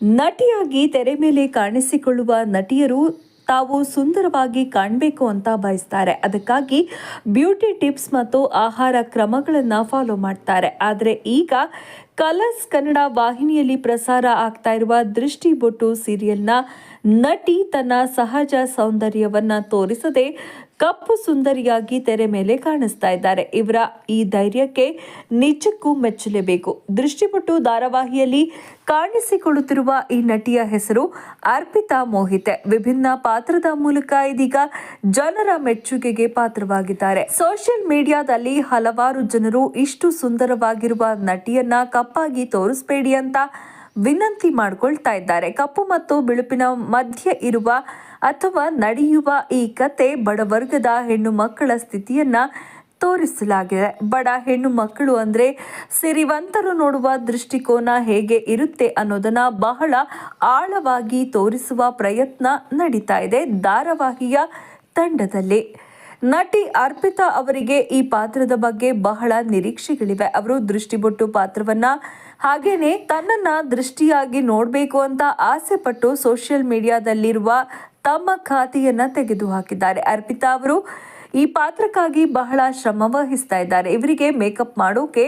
ನಟಿಯಾಗಿ ತೆರೆ ಮೇಲೆ ಕಾಣಿಸಿಕೊಳ್ಳುವ ನಟಿಯರು ತಾವು ಸುಂದರವಾಗಿ ಕಾಣಬೇಕು ಅಂತ ಬಯಸ್ತಾರೆ. ಅದಕ್ಕಾಗಿ ಬ್ಯೂಟಿ ಟಿಪ್ಸ್ ಮತ್ತು ಆಹಾರ ಕ್ರಮಗಳನ್ನು ಫಾಲೋ ಮಾಡ್ತಾರೆ. ಆದರೆ ಈಗ ಕಲರ್ಸ್ ಕನ್ನಡ ವಾಹಿನಿಯಲ್ಲಿ ಪ್ರಸಾರ ಆಗ್ತಾ ಇರುವ ದೃಷ್ಟಿ ಬೊಟ್ಟು ಸೀರಿಯಲ್ನ ನಟಿ ತನ್ನ ಸಹಜ ಸೌಂದರ್ಯವನ್ನ ತೋರಿಸದೆ ಕಪ್ಪು ಸುಂದರಿಯಾಗಿ ತೆರೆ ಮೇಲೆ ಕಾಣಿಸ್ತಾ ಇದ್ದಾರೆ. ಇವರ ಈ ಧೈರ್ಯಕ್ಕೆ ನಿಜಕ್ಕೂ ಮೆಚ್ಚಲೇಬೇಕು. ದೃಷ್ಟಿಬೊಟ್ಟು ಧಾರಾವಾಹಿಯಲ್ಲಿ ಕಾಣಿಸಿಕೊಳ್ಳುತ್ತಿರುವ ಈ ನಟಿಯ ಹೆಸರು ಅರ್ಪಿತಾ ಮೋಹಿತೆ. ವಿಭಿನ್ನ ಪಾತ್ರದ ಮೂಲಕ ಇದೀಗ ಜನರ ಮೆಚ್ಚುಗೆಗೆ ಪಾತ್ರವಾಗಿದ್ದಾರೆ. ಸೋಷಿಯಲ್ ಮೀಡಿಯಾದಲ್ಲಿ ಹಲವಾರು ಜನರು ಇಷ್ಟು ಸುಂದರವಾಗಿರುವ ನಟಿಯನ್ನ ಕಪ್ಪಾಗಿ ತೋರಿಸಬೇಡಿ ಅಂತ ವಿನಂತಿ ಮಾಡಿಕೊಳ್ತಾ ಇದ್ದಾರೆ. ಕಪ್ಪು ಮತ್ತು ಬಿಳುಪಿನ ಮಧ್ಯೆ ಇರುವ ಅಥವಾ ನಡೆಯುವ ಈ ಕತೆ ಬಡವರ್ಗದ ಹೆಣ್ಣು ಮಕ್ಕಳ ಸ್ಥಿತಿಯನ್ನ ತೋರಿಸಲಾಗಿದೆ. ಬಡ ಹೆಣ್ಣು ಮಕ್ಕಳು ಅಂದ್ರೆ ಸಿರಿವಂತರು ನೋಡುವ ದೃಷ್ಟಿಕೋನ ಹೇಗೆ ಇರುತ್ತೆ ಅನ್ನೋದನ್ನ ಬಹಳ ಆಳವಾಗಿ ತೋರಿಸುವ ಪ್ರಯತ್ನ ನಡೀತಾ ಇದೆ ಧಾರಾವಾಹಿಯ ತಂಡದಲ್ಲಿ. ನಟಿ ಅರ್ಪಿತಾ ಅವರಿಗೆ ಈ ಪಾತ್ರದ ಬಗ್ಗೆ ಬಹಳ ನಿರೀಕ್ಷೆಗಳಿವೆ. ಅವರು ದೃಷ್ಟಿಬೊಟ್ಟು ಪಾತ್ರವನ್ನ ಹಾಗೇನೆ ತನ್ನನ್ನ ದೃಷ್ಟಿಯಾಗಿ ನೋಡಬೇಕು ಅಂತ ಆಸೆ ಪಟ್ಟು ಸೋಷಿಯಲ್ ಮೀಡಿಯಾದಲ್ಲಿರುವ ತಮ್ಮ ಖಾತೆಯನ್ನ ತೆಗೆದುಹಾಕಿದ್ದಾರೆ. ಅರ್ಪಿತಾ ಅವರು ಈ ಪಾತ್ರಕ್ಕಾಗಿ ಬಹಳ ಶ್ರಮ ವಹಿಸ್ತಾ ಇದ್ದಾರೆ. ಇವರಿಗೆ ಮೇಕಪ್ ಮಾಡೋಕೆ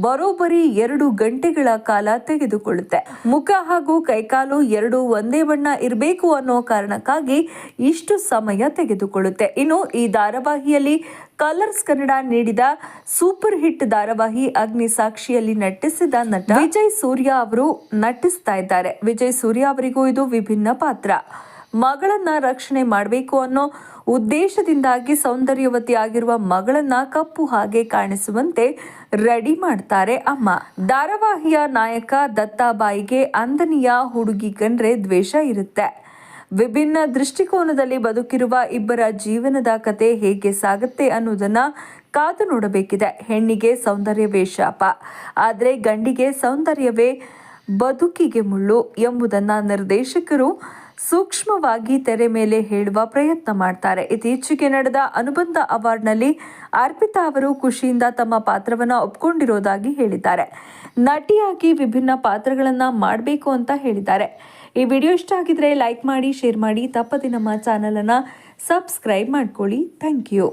ಬರೋಬ್ಬರಿ 2 ಗಂಟೆಗಳ ಕಾಲ ತೆಗೆದುಕೊಳ್ಳುತ್ತೆ. ಮುಖ ಹಾಗೂ ಕೈಕಾಲು ಎರಡು ಒಂದೇ ಬಣ್ಣ ಇರಬೇಕು ಅನ್ನೋ ಕಾರಣಕ್ಕಾಗಿ ಇಷ್ಟು ಸಮಯ ತೆಗೆದುಕೊಳ್ಳುತ್ತೆ. ಇನ್ನು ಈ ಧಾರಾವಾಹಿಯಲ್ಲಿ ಕಲರ್ಸ್ ಕನ್ನಡ ನೀಡಿದ ಸೂಪರ್ ಹಿಟ್ ಧಾರಾವಾಹಿ ಅಗ್ನಿ ಸಾಕ್ಷಿಯಲ್ಲಿ ನಟಿಸಿದ ನಟ ವಿಜಯ್ ಸೂರ್ಯ ಅವರು ನಟಿಸ್ತಾ ಇದ್ದಾರೆ. ವಿಜಯ್ ಸೂರ್ಯ ಅವರಿಗೂ ಇದು ವಿಭಿನ್ನ ಪಾತ್ರ. ಮಗಳನ್ನ ರಕ್ಷಣೆ ಮಾಡಬೇಕು ಅನ್ನೋ ಉದ್ದೇಶದಿಂದಾಗಿ ಸೌಂದರ್ಯವತಿ ಆಗಿರುವ ಮಗಳನ್ನ ಕಪ್ಪು ಹಾಗೆ ಕಾಣಿಸುವಂತೆ ರೆಡಿ ಮಾಡ್ತಾರೆ ಅಮ್ಮ. ಧಾರಾವಾಹಿಯ ನಾಯಕ ದತ್ತಾಬಾಯಿಗೆ ಅಂದನಿಯ ಹುಡುಗಿ ಕಂಡ್ರೆ ದ್ವೇಷ ಇರುತ್ತೆ. ವಿಭಿನ್ನ ದೃಷ್ಟಿಕೋನದಲ್ಲಿ ಬದುಕಿರುವ ಇಬ್ಬರ ಜೀವನದ ಕತೆ ಹೇಗೆ ಸಾಗುತ್ತೆ ಅನ್ನೋದನ್ನ ಕಾದು ನೋಡಬೇಕಿದೆ. ಹೆಣ್ಣಿಗೆ ಸೌಂದರ್ಯವೇ ಶಾಪ, ಆದರೆ ಗಂಡಿಗೆ ಸೌಂದರ್ಯವೇ ಬದುಕಿಗೆ ಮುಳ್ಳು ಎಂಬುದನ್ನ ನಿರ್ದೇಶಕರು ಸೂಕ್ಷ್ಮವಾಗಿ ತೆರೆ ಮೇಲೆ ಹೇಳುವ ಪ್ರಯತ್ನ ಮಾಡ್ತಾರೆ. ಇತ್ತೀಚೆಗೆ ನಡೆದ ಅನುಬಂಧ ಅವಾರ್ಡ್ನಲ್ಲಿ ಅರ್ಪಿತಾ ಅವರು ಖುಷಿಯಿಂದ ತಮ್ಮ ಪಾತ್ರವನ್ನು ಒಪ್ಕೊಂಡಿರೋದಾಗಿ ಹೇಳಿದ್ದಾರೆ. ನಟಿಯಾಗಿ ವಿಭಿನ್ನ ಪಾತ್ರಗಳನ್ನ ಮಾಡಬೇಕು ಅಂತ ಹೇಳಿದ್ದಾರೆ. ಈ ವಿಡಿಯೋ ಇಷ್ಟ ಆಗಿದ್ರೆ ಲೈಕ್ ಮಾಡಿ, ಶೇರ್ ಮಾಡಿ, ತಪ್ಪದೆ ನಮ್ಮ ಚಾನಲ್ ಅನ್ನ ಸಬ್ಸ್ಕ್ರೈಬ್ ಮಾಡ್ಕೊಳ್ಳಿ. Thank you.